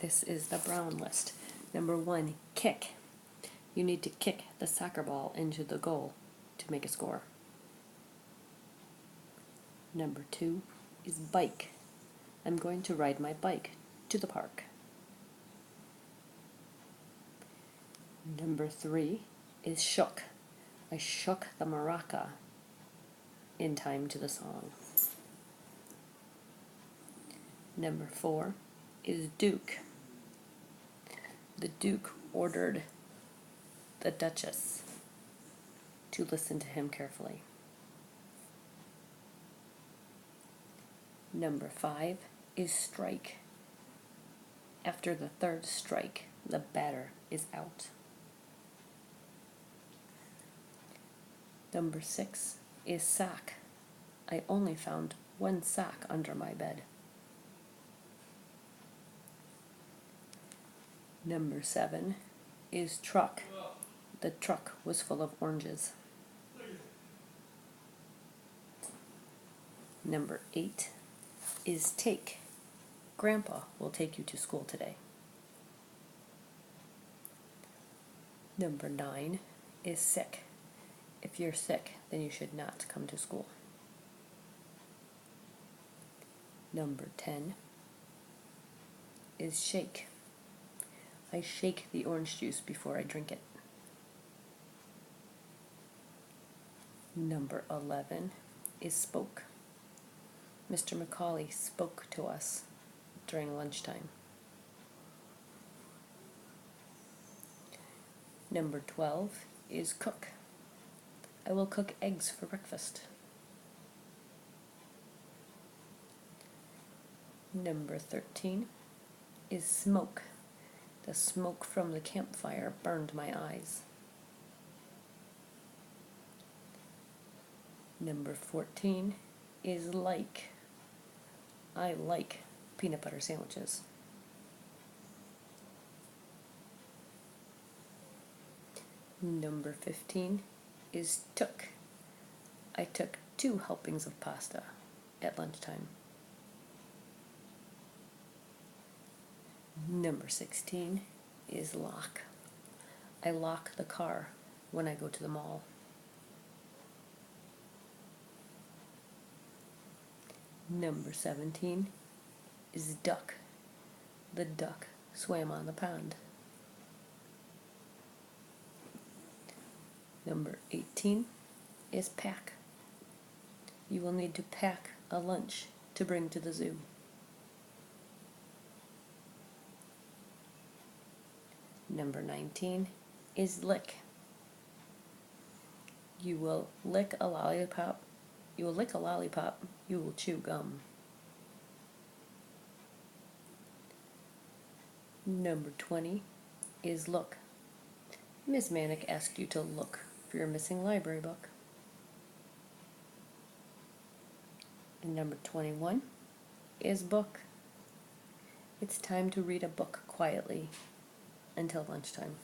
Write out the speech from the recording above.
This is the brown list. Number 1, kick. You need to kick the soccer ball into the goal to make a score. Number 2 is bike. I'm going to ride my bike to the park. Number 3 is shook. I shook the maraca in time to the song. Number 4 is Duke. The Duke ordered the Duchess to listen to him carefully. Number 5 is strike. After the third strike, the batter is out. Number 6 is sock. I only found one sock under my bed. Number 7 is truck. The truck was full of oranges. Number 8 is take. Grandpa will take you to school today. Number 9 is sick. If you're sick, then you should not come to school. Number 10 is shake. I shake the orange juice before I drink it. Number 11 is spoke. Mr. Macaulay spoke to us during lunchtime. Number 12 is cook. I will cook eggs for breakfast. Number 13 is smoke. The smoke from the campfire burned my eyes. Number 14 is like. I like peanut butter sandwiches. Number 15 is took. I took 2 helpings of pasta at lunchtime. Number 16 is lock. I lock the car when I go to the mall. Number 17 is duck. The duck swam on the pond. Number 18 is pack. You will need to pack a lunch to bring to the zoo. Number 19 is lick. You will lick a lollipop. You will lick a lollipop. You will chew gum. Number 20 is look. Ms. Manick asked you to look for your missing library book. And number 21 is book. It's time to read a book quietly until lunchtime.